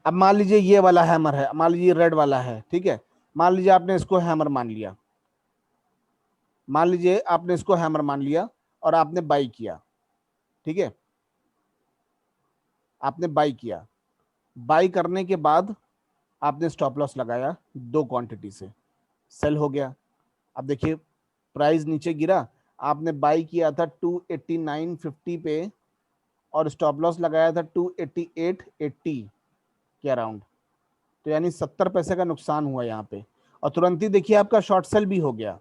अब मान लीजिए ये वाला हैमर है, मान लीजिए रेड वाला है, ठीक है। मान लीजिए आपने इसको हैमर मान लिया, मान लीजिए आपने इसको हैमर मान लिया और आपने बाई किया, ठीक है। आपने बाई किया, बाई करने के बाद आपने स्टॉप लॉस लगाया दो क्वांटिटी से, सेल हो गया। अब देखिए प्राइस नीचे गिरा, आपने बाई किया था 289.50 पे और स्टॉप लॉस लगाया था 288.80 के अराउंड, तो यानी 70 पैसे का नुकसान हुआ यहाँ पे। और तुरंत ही देखिए आपका शॉर्ट सेल भी हो गया,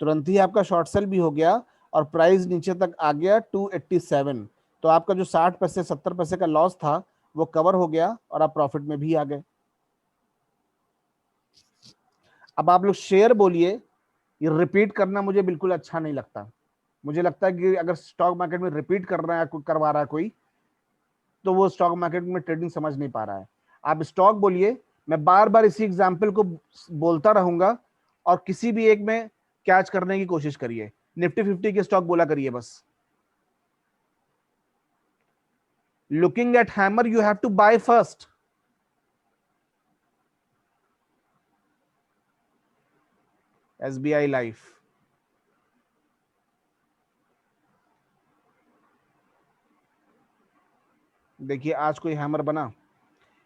तुरंत ही आपका शॉर्ट सेल भी हो गया और प्राइस नीचे तक आ गया 287। तो आपका जो 60 पैसे 70 पैसे का लॉस था वो कवर हो गया और आप प्रॉफिट में भी आ गए। अब आप लोग शेयर बोलिए, ये रिपीट करना मुझे बिल्कुल अच्छा नहीं लगता। मुझे लगता है कि अगर स्टॉक मार्केट में रिपीट कर रहा है, करवा रहा है कोई, तो वो स्टॉक मार्केट में ट्रेडिंग समझ नहीं पा रहा है। आप स्टॉक बोलिए, मैं बार बार इसी एग्जाम्पल को बोलता रहूंगा और किसी भी एक में कैच करने की कोशिश करिए। निफ्टी 50 के स्टॉक बोला करिए बस। Looking at hammer you have to buy first. SBI life, देखिए आज कोई हैमर बना,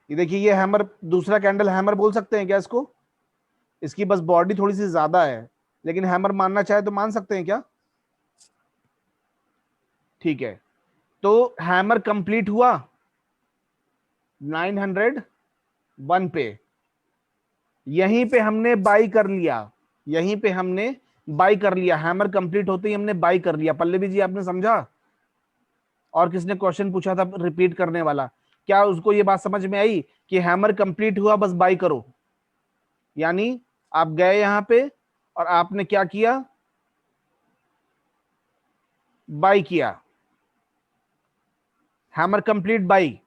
ये देखिए ये हैमर, दूसरा कैंडल हैमर बोल सकते हैं क्या इसको? इसकी बस बॉडी थोड़ी सी ज्यादा है, लेकिन हैमर मानना चाहे तो मान सकते हैं क्या? ठीक है, तो हैमर कंप्लीट हुआ 901 पे, यहीं पे हमने बाई कर लिया, यहीं पे हमने बाई कर लिया, हैमर कंप्लीट होते ही हमने बाई कर लिया। पल्लवी जी आपने समझा? और किसने क्वेश्चन पूछा था रिपीट करने वाला, क्या उसको ये बात समझ में आई कि हैमर कंप्लीट हुआ बस बाई करो? यानी आप गए यहां पे और आपने क्या किया? बाई किया, हैमर कंप्लीट बाई।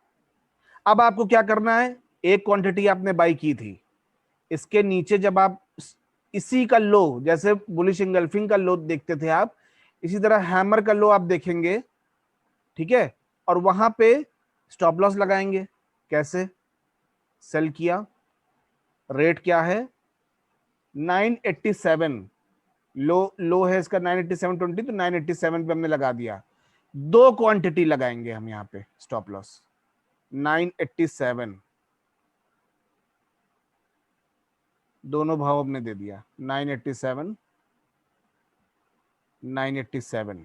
अब आपको क्या करना है, एक क्वांटिटी आपने बाई की थी, इसके नीचे जब आप इसी का लो, जैसे बुलिश इंगल्फिंग का लो देखते थे आप, इसी तरह हैमर का लो आप देखेंगे, ठीक है। और वहां पे स्टॉप लॉस लगाएंगे। कैसे? सेल किया, रेट क्या है? 987, लो है इसका 987.20, तो 987 पे हमने लगा दिया। दो क्वांटिटी लगाएंगे हम यहाँ पे स्टॉप लॉस 987, दोनों भाव हमने दे दिया 987, 987,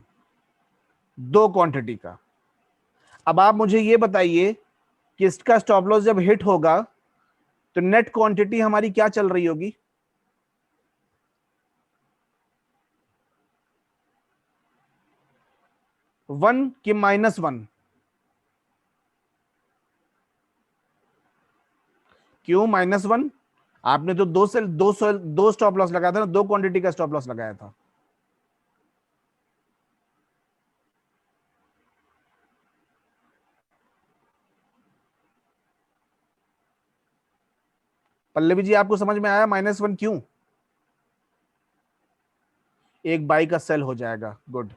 दो क्वांटिटी का। अब आप मुझे ये बताइए कि इसका स्टॉप लॉस जब हिट होगा तो नेट क्वांटिटी हमारी क्या चल रही होगी? 1 कि -1? क्यों -1? आपने तो दो स्टॉप लॉस लगाया था ना, दो क्वांटिटी का स्टॉप लॉस लगाया था। पल्लवी जी आपको समझ में आया -1 क्यों? एक बाई का सेल हो जाएगा। गुड।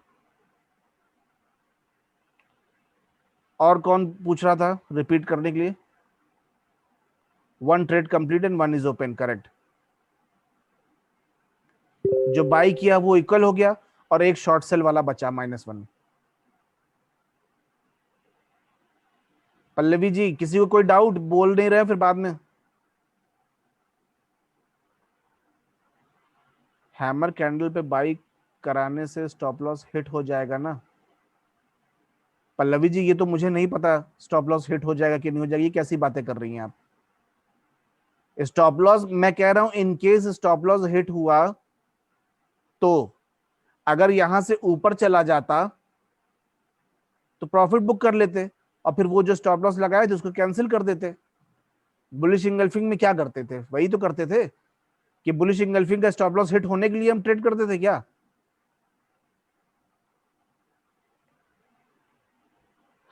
और कौन पूछ रहा था रिपीट करने के लिए? 1 trade complete and 1 is open, correct. जो बाई किया वो इक्वल हो गया और एक शॉर्ट सेल वाला बचा -1। पल्लवी जी किसी को कोई डाउट? बोल नहीं रहे फिर बाद में। हैमर कैंडल पे बाई कराने से स्टॉप लॉस हिट हो जाएगा ना? पल्लवी जी ये तो मुझे नहीं पता स्टॉप लॉस हिट हो जाएगा कि नहीं हो जाएगा, ये कैसी बातें कर रही हैं आप? स्टॉप लॉस मैं कह रहा हूं in case stop loss hit हुआ तो अगर यहां से ऊपर चला जाता तो प्रॉफिट बुक कर लेते और फिर वो जो स्टॉप लॉस लगाए थे उसको कैंसिल कर देते। बुलिश इंगल्फिंग में क्या करते थे? वही तो करते थे कि बुलिश इंगल्फिंग का स्टॉप लॉस हिट होने के लिए हम ट्रेड करते थे क्या?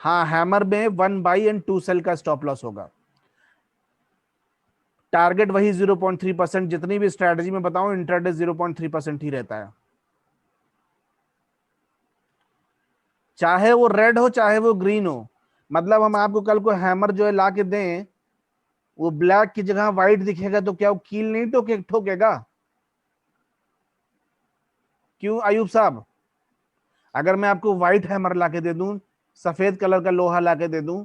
हाँ, हैमर में 1 बाई एंड 2 सेल का स्टॉप लॉस होगा। टारगेट वही 0.3%, जितनी भी स्ट्रेटजी में बताऊं इंट्राडे 0.3% ही रहता है, चाहे वो रेड हो चाहे वो ग्रीन हो। मतलब हम आपको कल को हैमर जो है ला के दें, वो ब्लैक की जगह व्हाइट दिखेगा तो क्या वो कील नहीं ठोकेगा? क्यों अयूब साहब? अगर मैं आपको व्हाइट हैमर ला के दे दूं, सफेद कलर का लोहा ला के दे दूं,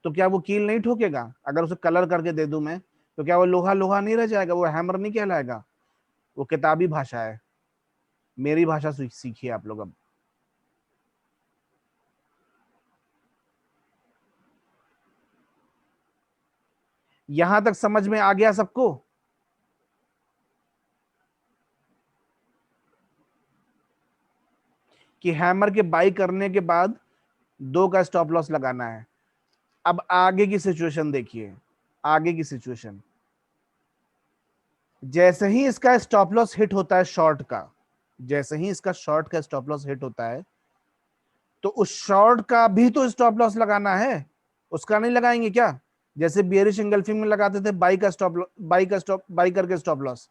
तो क्या वो कील नहीं ठोकेगा? अगर उसे कलर करके दे दूं मैं, तो क्या वो लोहा लोहा नहीं रह जाएगा? वो हैमर नहीं कहलाएगा? वो किताबी भाषा है, मेरी भाषा सीखिए आप लोग अब। यहां तक समझ में आ गया सबको? कि हैमर के बाई करने के बाद 2 का स्टॉप लॉस लगाना है। अब आगे की सिचुएशन देखिए, आगे की सिचुएशन, जैसे ही इसका स्टॉप लॉस हिट होता है शॉर्ट का, जैसे ही इसका शॉर्ट का स्टॉप लॉस हिट होता है, तो उस शॉर्ट का भी तो स्टॉप लॉस लगाना है, उसका नहीं लगाएंगे क्या? जैसे बियरिश इंगल्फिंग में लगाते थे बाई करके स्टॉप लॉस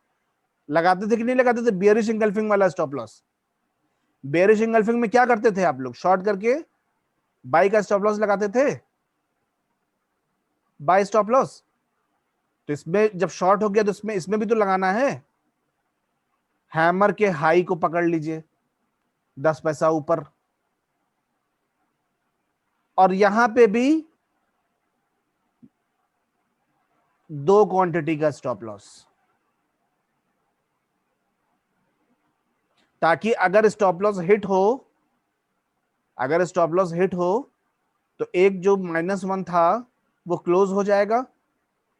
लगाते थे कि नहीं लगाते थे? बियरिश इंगल्फिंग वाला स्टॉप लॉस, बियरिश इंगल्फिंग में क्या करते थे आप लोग? शॉर्ट करके बाई का स्टॉप लॉस लगाते थे, बाई स्टॉप लॉस। तो इसमें जब शॉर्ट हो गया तो इसमें इसमें भी तो लगाना है। हैमर के हाई को पकड़ लीजिए 10 पैसा ऊपर, और यहां पे भी 2 क्वांटिटी का स्टॉप लॉस, ताकि अगर स्टॉप लॉस हिट हो, अगर स्टॉप लॉस हिट हो, तो एक जो -1 था वो क्लोज हो जाएगा,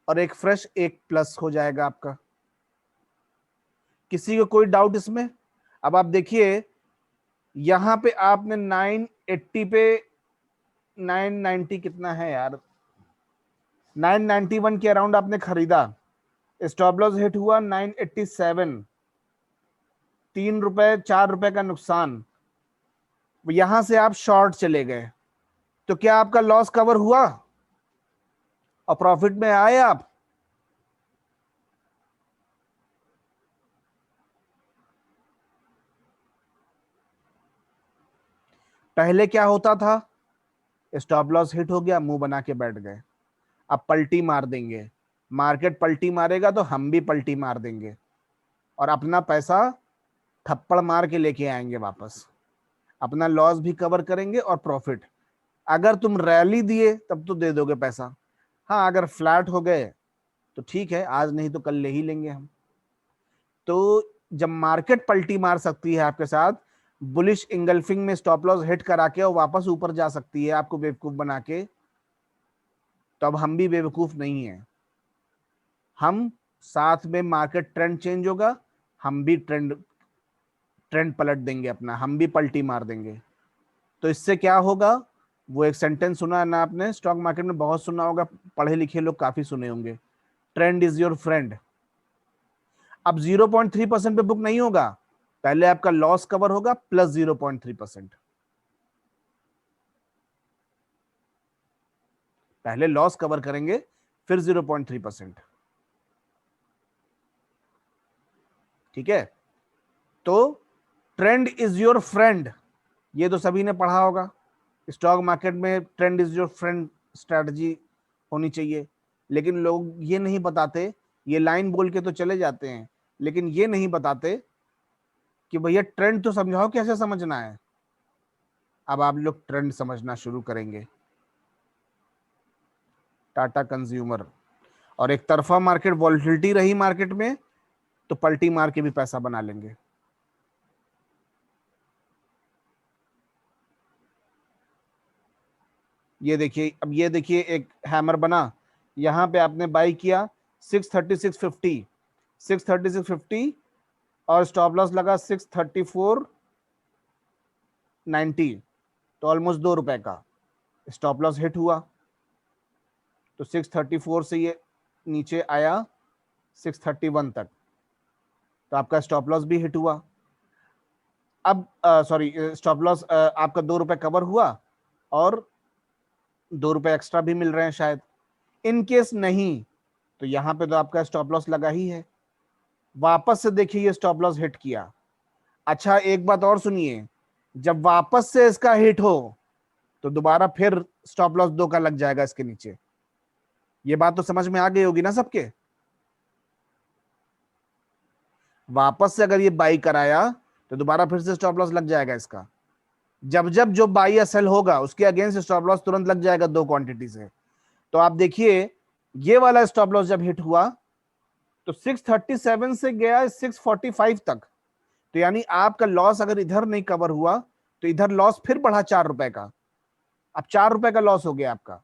और एक फ्रेश एक प्लस हो जाएगा आपका। किसी को कोई डाउट इसमें? अब आप देखिए, यहां पे आपने 980 पे 990 कितना है यार, 991 के अराउंड आपने खरीदा, स्टॉप लॉस हिट हुआ 987, 3 रुपए 4 रुपए का नुकसान, यहां से आप शॉर्ट चले गए, तो क्या आपका लॉस कवर हुआ और प्रॉफिट में आए आप? पहले क्या होता था? स्टॉप लॉस हिट हो गया, मुंह बना के बैठ गए, अब पलटी मार देंगे, मार्केट पलटी मारेगा तो हम भी पलटी मार देंगे, और अपना पैसा थप्पड़ मार के लेके आएंगे वापस, अपना लॉस भी कवर करेंगे और प्रॉफिट। अगर तुम रैली दिए तब तो दे दोगे पैसा, हाँ अगर फ्लैट हो गए तो ठीक है, आज नहीं तो कल ले ही लेंगे हम। तो जब मार्केट पलटी मार सकती है आपके साथ, बुलिश इंगल्फिंग में स्टॉप लॉस हिट करा के और वापस ऊपर जा सकती है आपको बेवकूफ बना के, तो अब हम भी बेवकूफ नहीं है, हम साथ में मार्केट ट्रेंड चेंज होगा, हम भी ट्रेंड ट्रेंड पलट देंगे अपना, हम भी पलटी मार देंगे। तो इससे क्या होगा? वो एक सेंटेंस सुना है ना आपने, स्टॉक मार्केट में बहुत सुना होगा, पढ़े लिखे लोग काफी सुने होंगे, ट्रेंड इज योर फ्रेंड। अब 0.3% पे बुक नहीं होगा, पहले आपका लॉस कवर होगा प्लस 0.3%, पहले लॉस कवर करेंगे फिर 0.3%। ठीक है? तो ट्रेंड इज योर फ्रेंड, ये तो सभी ने पढ़ा होगा, स्टॉक मार्केट में trend is your friend strategy होनी चाहिए। लेकिन लोग ये नहीं बताते, ये लाइन बोल के तो चले जाते हैं, लेकिन ये नहीं बताते कि भैया ट्रेंड तो समझाओ कैसे समझना है। अब आप लोग ट्रेंड समझना शुरू करेंगे। टाटा कंज्यूमर, और एक तरफा मार्केट वॉलिटिलिटी रही मार्केट में, तो पलटी मार के भी पैसा बना लेंगे। ये देखिए, अब ये देखिए एक हैमर बना, यहां पे आपने बाई किया 636.50, 636.50, और स्टॉप लॉस लगा 634.90, तो ऑलमोस्ट 2 रुपए का स्टॉप लॉस हिट हुआ, तो 634 से ये नीचे आया 631 तक, तो आपका स्टॉप लॉस भी हिट हुआ। अब सॉरी, स्टॉप लॉस आपका 2 रुपए कवर हुआ, और 2 रुपए एक्स्ट्रा भी मिल रहे हैं शायद। इन केस नहीं, तो यहां पे तो आपका स्टॉप लॉस लगा ही है, वापस से देखिए ये स्टॉप लॉस हिट किया। अच्छा एक बात और सुनिए, जब वापस से इसका हिट हो तो दोबारा फिर स्टॉप लॉस 2 का लग जाएगा इसके नीचे। ये बात तो समझ में आ गई होगी ना सबके। वापस से अगर ये बाई कराया तो दोबारा फिर से स्टॉप लॉस लग जाएगा इसका। जब जब जो बाई या सेल होगा उसके अगेंस्ट स्टॉप लॉस तुरंत लग जाएगा 2 क्वांटिटी से। तो आप देखिए ये वाला स्टॉप लॉस जब हिट हुआ तो 637 से गया 645 तक। तो यानी आपका लॉस अगर इधर नहीं कवर हुआ तो इधर लॉस फिर बढ़ा 4 रुपए का। अब 4 रुपए का लॉस हो गया आपका।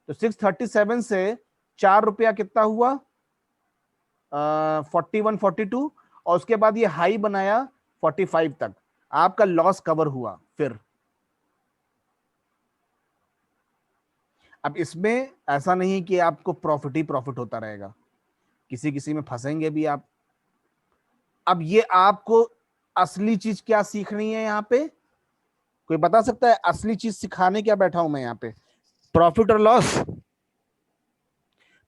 तो 637 से 4 रुपया कितना हुआ, 41 42, और उसके बाद ये हाई बनाया 45 तक। आपका लॉस कवर हुआ फिर। अब इसमें ऐसा नहीं कि आपको प्रॉफिट ही प्रॉफिट होता रहेगा, किसी किसी में फंसेंगे भी आप। अब ये आपको असली चीज क्या सीखनी है यहाँ पे, कोई बता सकता है? असली चीज सिखाने क्या बैठा हूं मैं यहाँ पे? प्रॉफिट और लॉस।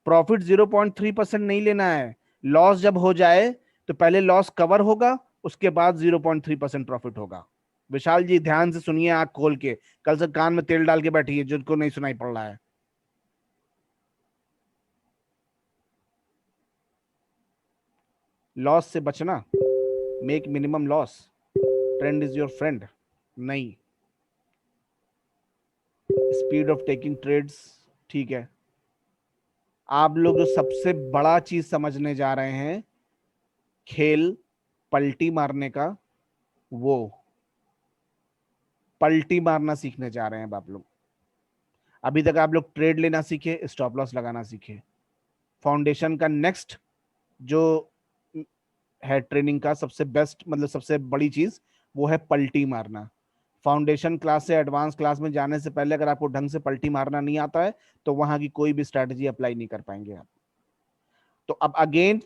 प्रॉफिट 0.3% नहीं लेना है। लॉस जब हो जाए तो पहले लॉस कवर होगा, उसके बाद 0.3% प्रॉफिट होगा। विशाल जी ध्यान से सुनिए, आंख खोल के, कल से कान में तेल डाल के बैठिए जिनको नहीं सुनाई पड़ रहा है। लॉस से बचना, make minimum loss, trend is your friend नहीं। स्पीड ऑफ टेकिंग ट्रेड्स, ठीक है। आप लोग जो सबसे बड़ा चीज समझने जा रहे हैं, खेल पलटी मारने का, वो पलटी मारना सीखने जा रहे हैं आप लोग। अभी तक आप लोग ट्रेड लेना सीखे, स्टॉप लॉस लगाना सीखे। फाउंडेशन का नेक्स्ट जो है ट्रेनिंग का सबसे बेस्ट, मतलब सबसे बड़ी चीज, वो है पलटी मारना। फाउंडेशन क्लास से एडवांस क्लास में जाने से पहले अगर आपको ढंग से पलटी मारना नहीं आता है तो वहां की कोई भी स्ट्रैटेजी अप्लाई नहीं कर पाएंगे आप। तो अब अगेन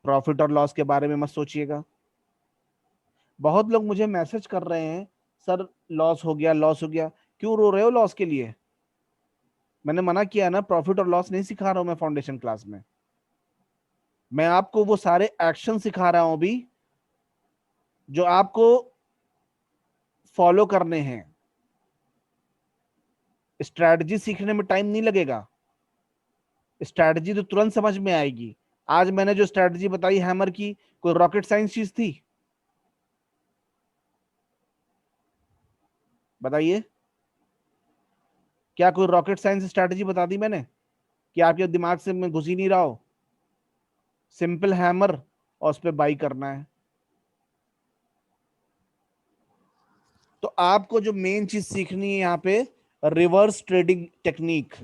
प्रॉफिट और लॉस के बारे में मत सोचिएगा। बहुत लोग मुझे मैसेज कर रहे हैं, सर लॉस हो गया, लॉस हो गया। क्यों रो रहे हो लॉस के लिए? मैंने मना किया ना, प्रॉफिट और लॉस नहीं सिखा रहा हूं मैं फाउंडेशन क्लास में। मैं आपको वो सारे एक्शन सिखा रहा हूं अभी जो आपको फॉलो करने हैं। स्ट्रैटेजी सीखने में टाइम नहीं लगेगा, स्ट्रैटेजी तो तुरंत समझ में आएगी। आज मैंने जो स्ट्रैटेजी बताई हैमर की, कोई रॉकेट साइंस चीज थी? बताइए, क्या कोई रॉकेट साइंस स्ट्रैटेजी बता दी मैंने कि आपके दिमाग से में घुस ही नहीं रहा हो? सिंपल हैमर और उस पर बाई करना है। तो आपको जो मेन चीज सीखनी है यहाँ पे, रिवर्स ट्रेडिंग टेक्निक,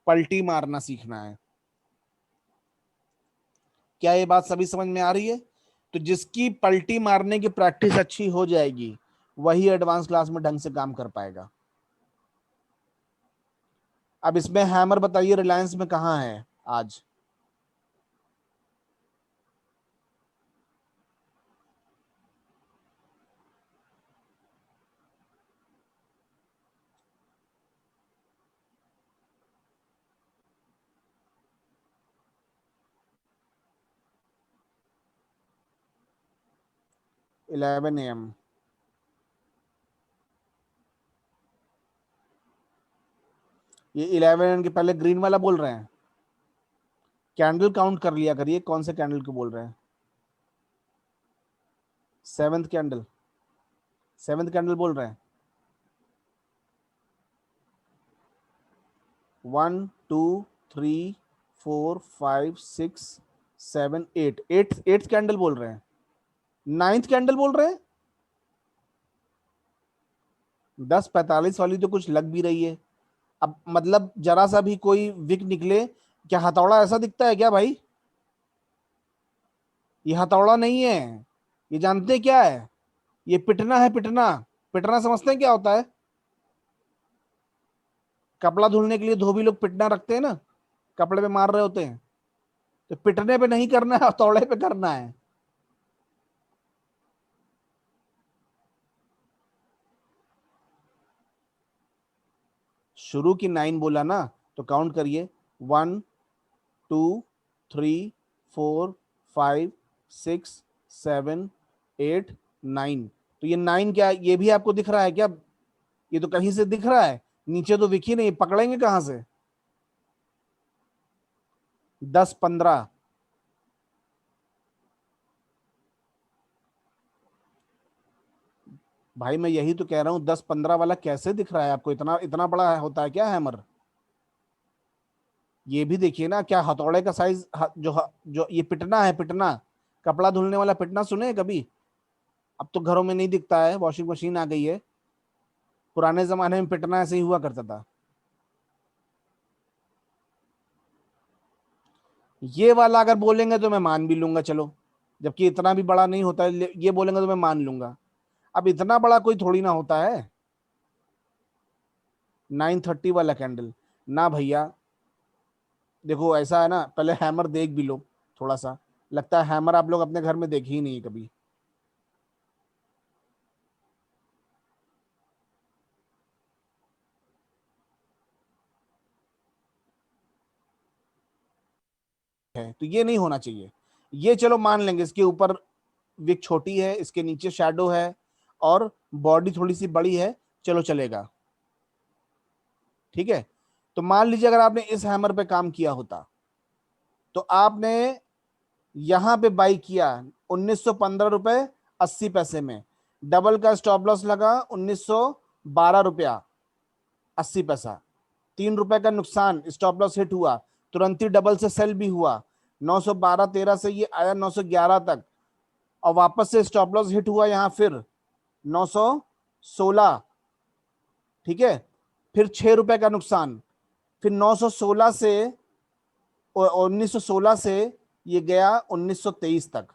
पलटी मारना सीखना है। क्या ये बात सभी समझ में आ रही है? तो जिसकी पलटी मारने की प्रैक्टिस अच्छी हो जाएगी वही एडवांस क्लास में ढंग से काम कर पाएगा। अब इसमें हैमर बताइए रिलायंस में कहां है आज? AM। ये 11 के पहले ग्रीन वाला बोल रहे हैं। कैंडल काउंट कर लिया करिए, कौन से कैंडल को बोल रहे हैं? सेवेंथ कैंडल, सेवेंथ कैंडल बोल रहे हैं। 1 2 3 4 5 6 7 8, एट्थ कैंडल बोल रहे हैं, नाइन्थ कैंडल बोल रहे हैं। 10:45 वाली तो कुछ लग भी रही है। अब मतलब जरा सा भी कोई विक निकले, क्या हथौड़ा ऐसा दिखता है क्या भाई? ये हथौड़ा नहीं है। ये जानते हैं क्या है? ये पिटना है, पिटना। पिटना समझते हैं क्या होता है? कपड़ा धुलने के लिए धोबी लोग पिटना रखते हैं ना, कपड़े पे मार रहे होते हैं। तो पिटने पे नहीं करना है, हथौड़े पे करना है। शुरू की 9 बोला ना, तो काउंट करिए। 1 2 3 4 5 6 7 8 9। तो ये 9 क्या, ये भी आपको दिख रहा है क्या? ये तो कहीं से दिख रहा है। नीचे तो विकी नहीं, पकड़ेंगे कहां से? 10-15। भाई मैं यही तो कह रहा हूँ, 10-15 वाला कैसे दिख रहा है आपको? इतना इतना बड़ा होता है क्या हैमर? ये भी देखिए ना, क्या हथौड़े का साइज, जो ये पिटना है, पिटना, कपड़ा धुलने वाला पिटना, सुने हैं कभी? अब तो घरों में नहीं दिखता है, वॉशिंग मशीन आ गई है। पुराने जमाने में पिटना ऐसे ही हुआ करता था। ये वाला अगर बोलेंगे तो मैं मान भी लूंगा, चलो, जबकि इतना भी बड़ा नहीं होता है, ये बोलेंगे तो मैं मान लूंगा। अब इतना बड़ा कोई थोड़ी ना होता है। 930 वाला कैंडल, ना भैया। देखो ऐसा है ना, पहले हैमर देख भी लो थोड़ा सा। लगता है हैमर आप लोग अपने घर में देखे ही नहीं है कभी। है तो ये नहीं होना चाहिए। ये चलो मान लेंगे, इसके ऊपर विक छोटी है, इसके नीचे शैडो है, और बॉडी थोड़ी सी बड़ी है, चलो चलेगा। ठीक है। तो मान लीजिए अगर आपने इस हैमर पे काम किया होता, तो आपने यहां पे बाई किया 1915 रुपए 80 पैसे में, डबल का स्टॉप लॉस लगा 1912 रुपया 80 पैसा, 3 रुपए का नुकसान, स्टॉप लॉस हिट हुआ, तुरंत ही डबल से सेल भी हुआ, 912.13 से ये आया 911 तक, और वापस से स्टॉप लॉस हिट हुआ यहां फिर 916। ठीक है। फिर 6 रुपए का नुकसान, फिर 916 से 1916 से ये गया 1923 तक,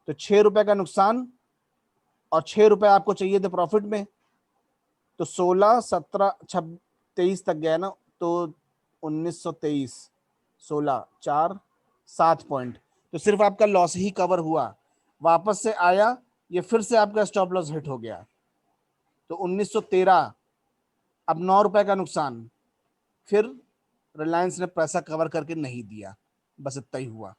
तो 6 रुपए का नुकसान, और 6 रुपए आपको चाहिए थे प्रॉफिट में, तो 16, 17, 23 तक गया ना, तो 1923, 16, 4, 7 पॉइंट, तो सिर्फ आपका लॉस ही कवर हुआ। वापस से आया, ये फिर से आपका स्टॉप लॉस हिट हो गया, तो 1913, अब 9 रुपए का नुकसान। फिर रिलायंस ने पैसा कवर करके नहीं दिया, बस इतना ही हुआ।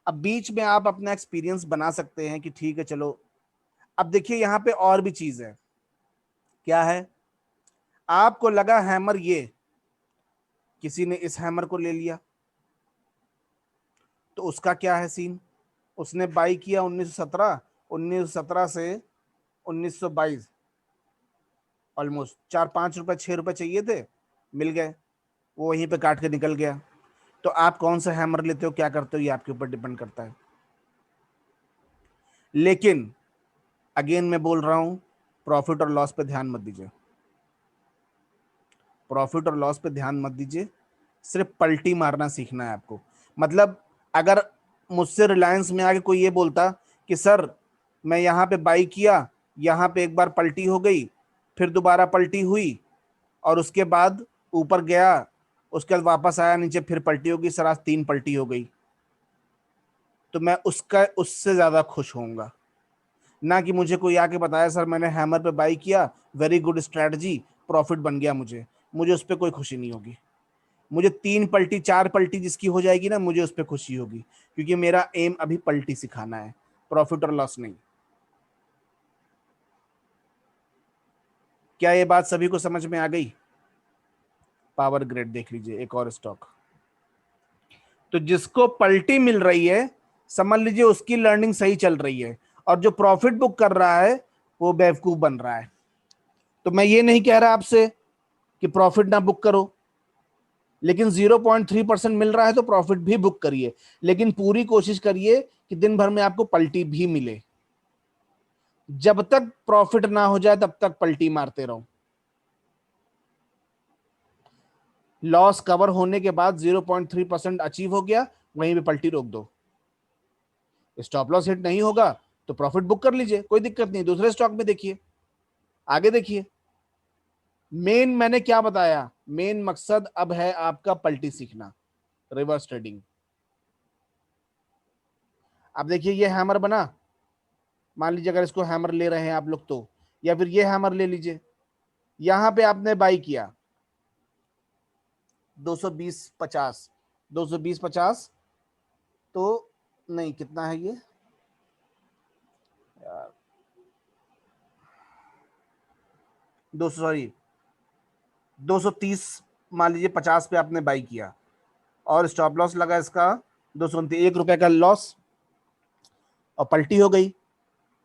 अब बीच में आप अपना एक्सपीरियंस बना सकते हैं कि ठीक है चलो। अब देखिए यहाँ पे और भी चीज है। क्या है? आपको लगा हैमर ये, किसी ने इस हैमर को ले लिया, तो उसका क्या है सीन? उसने बाई किया 1917, 1917 से 1922, ऑलमोस्ट 4-5 रुपए 6 रुपए चाहिए थे, मिल गए, वो वहीं पे काट के निकल गया। तो आप कौन सा हैमर लेते हो, क्या करते हो, ये आपके ऊपर डिपेंड करता है। लेकिन अगेन मैं बोल रहा हूं, प्रॉफिट और लॉस पे ध्यान मत दीजिए, प्रॉफिट और लॉस पे ध्यान मत दीजिए, सिर्फ पलटी मारना सीखना है आपको। मतलब अगर मुझसे रिलायंस में आके कोई ये बोलता कि सर मैं यहाँ पे बाई किया, यहाँ पे एक बार पलटी हो गई, फिर दोबारा पलटी हुई, और उसके बाद ऊपर गया, उसके बाद वापस आया नीचे, फिर पलटी होगी सर, आज 3 पलटी हो गई, तो मैं उसका उससे ज्यादा खुश होऊंगा, ना कि मुझे कोई आके बताया सर मैंने हैमर पे बाई किया, वेरी गुड स्ट्रेटजी, प्रॉफिट बन गया, मुझे उस पर कोई खुशी नहीं होगी। मुझे 3 पलटी 4 पलटी जिसकी हो जाएगी ना, मुझे उस पर खुशी होगी, क्योंकि मेरा एम अभी पलटी सिखाना है, प्रॉफिट और लॉस नहीं। क्या ये बात सभी को समझ में आ गई? पावर ग्रिड देख लीजिए, एक और स्टॉक। तो जिसको पलटी मिल रही है, समझ लीजिए उसकी लर्निंग सही चल रही है, और जो प्रॉफिट बुक कर रहा है वो बेवकूफ बन रहा है। तो मैं ये नहीं कह रहा आपसे कि प्रॉफिट ना बुक करो, लेकिन 0.3% मिल रहा है तो प्रॉफिट भी बुक करिए, लेकिन पूरी कोशिश करिए कि दिन भर में आपको पलटी भी मिले। जब तक प्रॉफिट ना हो जाए तब तक पलटी मारते रहो। लॉस कवर होने के बाद 0.3% अचीव हो गया, वहीं पे पलटी रोक दो। स्टॉप लॉस हिट नहीं होगा तो प्रॉफिट बुक कर लीजिए, कोई दिक्कत नहीं, दूसरे स्टॉक में देखिए, आगे देखिए। मेन मैंने क्या बताया, मेन मकसद अब है आपका पलटी सीखना, रिवर्स ट्रेडिंग। अब देखिए ये हैमर बना, मान लीजिए अगर इसको हैमर ले रहे हैं आप लोग तो, या फिर ये हैमर ले लीजिए, यहां पे आपने बाई किया 220-50, 220-50, तो नहीं, कितना है ये यार, 200, सॉरी, 230 मान लीजिए 50 पे आपने बाई किया और स्टॉप लॉस लगा इसका 229, 1 रुपए का लॉस और पलटी हो गई।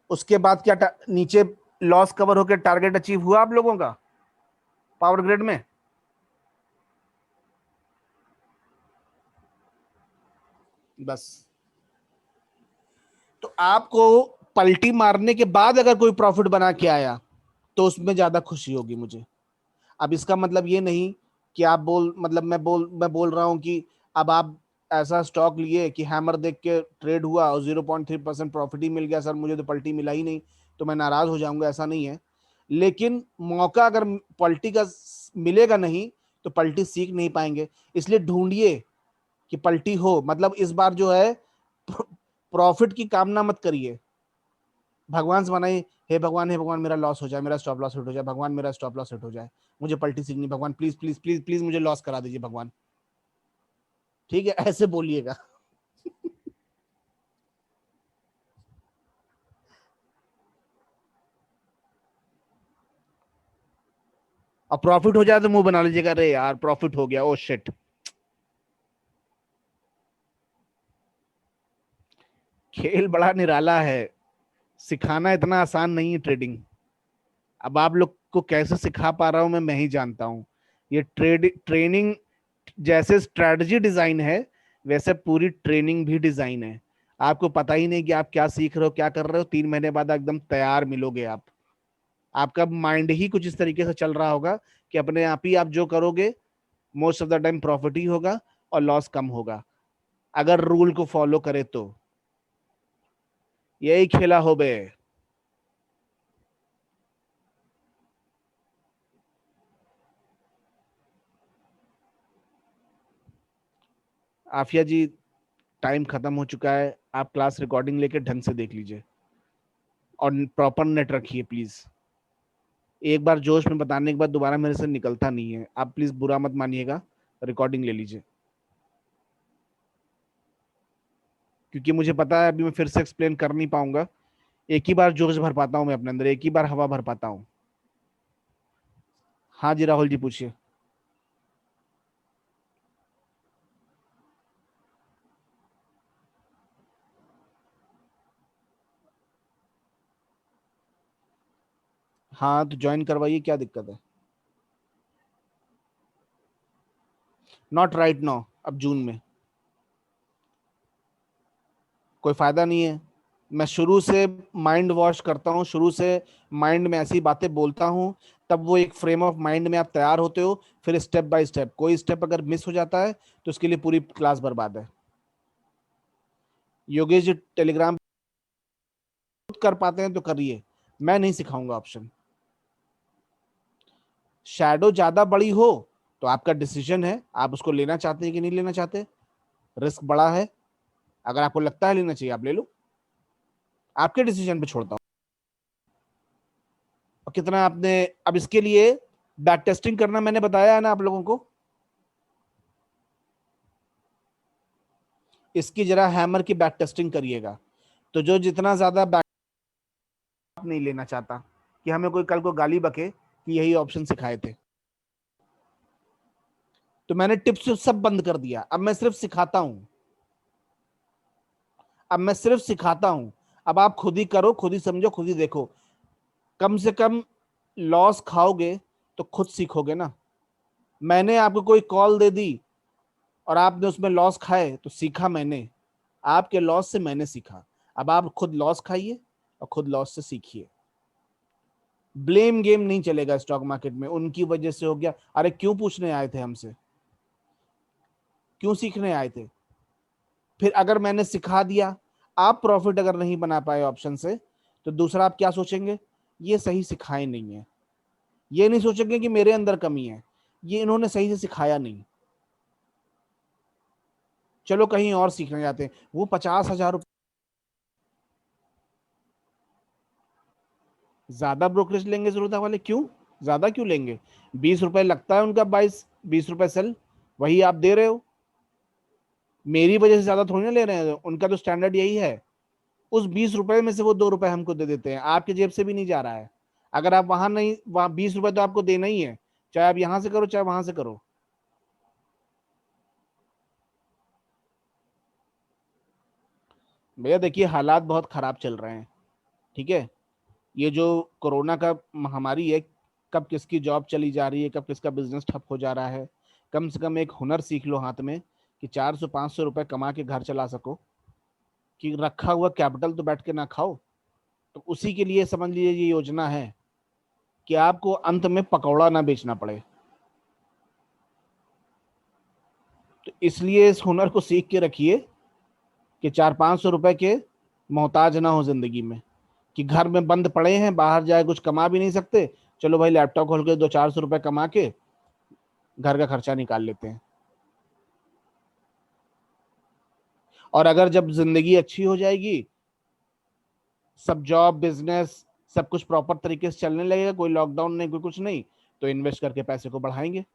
उसके बाद क्या नीचे लॉस कवर होकर टारगेट अचीव हुआ आप लोगों का पावर ग्रिड में? बस। तो आपको पलटी मारने के बाद अगर कोई प्रॉफिट बना के आया तो उसमें ज्यादा खुशी होगी मुझे। अब इसका मतलब ये नहीं कि आप मतलब मैं बोल रहा हूं कि अब आप ऐसा स्टॉक लिए कि हैमर देख के ट्रेड हुआ और 0.3% प्रॉफिट ही मिल गया, सर मुझे तो पलटी मिला ही नहीं, तो मैं नाराज हो जाऊंगा, ऐसा नहीं है। लेकिन मौका अगर पलटी का मिलेगा नहीं तो पलटी सीख नहीं पाएंगे। इसलिए ढूंढिए कि पलटी हो, मतलब इस बार जो है प्रॉफिट की कामना मत करिए, भगवान से मनाइए, हे भगवान मेरा लॉस हो जाए, मेरा स्टॉप लॉस हिट हो जाए, भगवान मेरा स्टॉप लॉस हिट हो जाए, मुझे पलटी सीखनी, भगवान प्लीज प्लीज प्लीज प्लीज मुझे लॉस करा दीजिए भगवान। ठीक है, ऐसे बोलिएगा। और प्रॉफिट हो जाए तो मुंह बना लीजिएगा, अरे यार प्रॉफिट हो गया, ओ शिट। खेल बड़ा निराला है, सिखाना इतना आसान नहीं है ट्रेडिंग। अब आप लोग को कैसे सिखा पा रहा हूं मैं ही जानता हूं। ये ट्रेनिंग जैसे स्ट्रेटजी डिजाइन है वैसे पूरी ट्रेनिंग भी डिजाइन है। आपको पता ही नहीं कि आप क्या सीख रहे हो, क्या कर रहे हो, 3 महीने बाद एकदम तैयार मिलोगे आप। आपका माइंड ही कुछ इस तरीके से चल रहा होगा कि अपने आप ही आप जो करोगे most of the time profit ही होगा और लॉस कम होगा, अगर रूल को फॉलो करे तो। यही खेला हो बे। आफिया जी, टाइम खत्म हो चुका है, आप क्लास रिकॉर्डिंग लेके ढंग से देख लीजिए और प्रॉपर नेट रखिए प्लीज। एक बार जोश में बताने के बाद दोबारा मेरे से निकलता नहीं है, आप प्लीज बुरा मत मानिएगा, रिकॉर्डिंग ले लीजिए। क्योंकि मुझे पता है अभी मैं फिर से एक्सप्लेन कर नहीं पाऊंगा, एक ही बार जोश भर पाता हूं मैं अपने अंदर, एक ही बार हवा भर पाता हूं। हाँ जी राहुल जी पूछिए। हाँ तो ज्वाइन करवाइए, क्या दिक्कत है? नॉट राइट नाउ, अब जून में कोई फायदा नहीं है। मैं शुरू से माइंड वॉश करता हूँ, शुरू से माइंड में ऐसी बातें बोलता हूँ, तब वो एक फ्रेम ऑफ माइंड में आप तैयार होते हो। फिर स्टेप बाय स्टेप कोई स्टेप अगर मिस हो जाता है तो उसके लिए पूरी क्लास बर्बाद है। योगेश जी टेलीग्राम कर पाते हैं तो करिए, मैं नहीं सिखाऊंगा ऑप्शन। शैडो ज्यादा बड़ी हो तो आपका डिसीजन है, आप उसको लेना चाहते हैं कि नहीं लेना चाहते। रिस्क बड़ा है, अगर आपको लगता है लेना चाहिए आप ले लो, आपके डिसीजन पे छोड़ता हूँ। और कितना आपने, अब इसके लिए बैक टेस्टिंग करना मैंने बताया है ना आप लोगों को, इसकी जरा हैमर की बैक टेस्टिंग करिएगा। तो जो जितना ज्यादा बैक नहीं लेना चाहता कि हमें कोई कल को गाली बके कि यही ऑप्शन सिखाए थे, तो मैंने टिप्स सब बंद कर दिया, अब मैं सिर्फ सिखाता हूं। अब मैं सिर्फ सिखाता हूं, अब आप खुद ही करो, खुद ही समझो, खुद ही देखो। कम से कम लॉस खाओगे तो खुद सीखोगे ना। मैंने आपको कोई कॉल दे दी और आपने उसमें लॉस खाए तो सीखा मैंने, आपके लॉस से मैंने सीखा। अब आप खुद लॉस खाइए और खुद लॉस से सीखिए। ब्लेम गेम नहीं चलेगा स्टॉक मार्केट में, उनकी वजह से हो गया, अरे क्यों पूछने आए थे हमसे, क्यों सीखने आए थे? फिर अगर मैंने सिखा दिया, आप प्रॉफिट अगर नहीं बना पाए ऑप्शन से, तो दूसरा आप क्या सोचेंगे? ये सही सिखाए नहीं है। ये नहीं सोचेंगे कि मेरे अंदर कमी है, ये इन्होंने सही से सिखाया नहीं, चलो कहीं और सीखने जाते हैं। वो 50,000 ज्यादा ब्रोकरेज लेंगे जरूरत वाले, क्यों ज्यादा क्यों लेंगे? 20 रुपए लगता है उनका, 22-20 रुपए सेल, वही आप दे रहे हो। मेरी वजह से ज्यादा थोड़ी ना ले रहे हैं, उनका तो स्टैंडर्ड यही है। उस 20 रुपए में से वो 2 रुपए हमको दे देते हैं, आपके जेब से भी नहीं जा रहा है। अगर आप वहां नहीं, वहां 20 रुपए तो आपको देना ही है, चाहे आप यहां से करो चाहे वहां से करो। भैया देखिए हालात बहुत खराब चल रहे हैं, ठीक है। ये जो कोरोना का महामारी है, कब किसकी जॉब चली जा रही है, कब किसका बिजनेस ठप हो जा रहा है। कम से कम एक हुनर सीख लो हाथ में कि 400-500 रुपए कमा के घर चला सको, कि रखा हुआ कैपिटल तो बैठ के ना खाओ। तो उसी के लिए समझ लीजिए ये योजना है कि आपको अंत में पकौड़ा ना बेचना पड़े। तो इसलिए इस हुनर को सीख के रखिए कि 400-500 रुपए के मोहताज ना हो जिंदगी में, कि घर में बंद पड़े हैं, बाहर जाए कुछ कमा भी नहीं सकते, चलो भाई लैपटॉप खोल के 200-400 रुपए कमा के घर का खर्चा निकाल लेते हैं। और अगर जब जिंदगी अच्छी हो जाएगी, सब जॉब बिजनेस सब कुछ प्रॉपर तरीके से चलने लगेगा, कोई लॉकडाउन नहीं कोई कुछ नहीं, तो इन्वेस्ट करके पैसे को बढ़ाएंगे।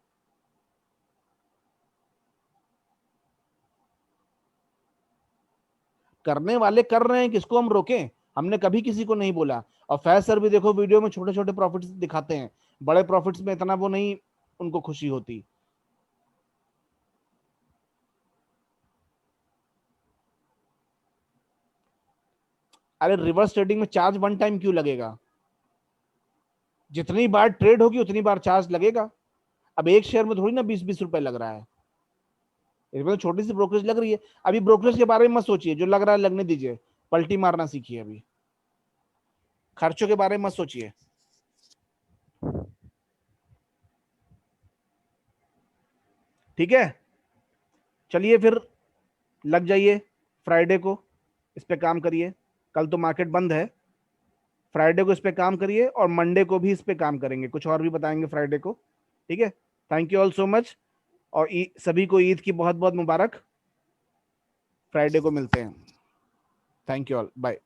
करने वाले कर रहे हैं, किसको हम रोकें। हमने कभी किसी को नहीं बोला। और फैज सर भी देखो वीडियो में छोटे छोटे प्रॉफिट्स दिखाते हैं, बड़े प्रॉफिट्स में इतना वो नहीं उनको खुशी होती। अरे रिवर्स ट्रेडिंग में चार्ज वन टाइम क्यों लगेगा? जितनी बार ट्रेड होगी उतनी बार चार्ज लगेगा। अब एक शेयर में थोड़ी ना 20-20 रुपए लग रहा है, इसमें तो छोटी सी ब्रोकरेज लग रही है। अभी ब्रोकरेज के बारे में मत सोचिए, जो लग रहा है लगने दीजिए, पलटी मारना सीखिए अभी, खर्चों के बारे में मत सोचिए। ठीक है, चलिए फिर लग जाइए फ्राइडे को इस पे काम करिए। कल तो मार्केट बंद है, फ्राइडे को इस पे काम करिए और मंडे को भी इस पे काम करेंगे, कुछ और भी बताएंगे फ्राइडे को। ठीक है, thank you all so much. और सभी को ईद की बहुत बहुत मुबारक। फ्राइडे को मिलते हैं। Thank you all, bye.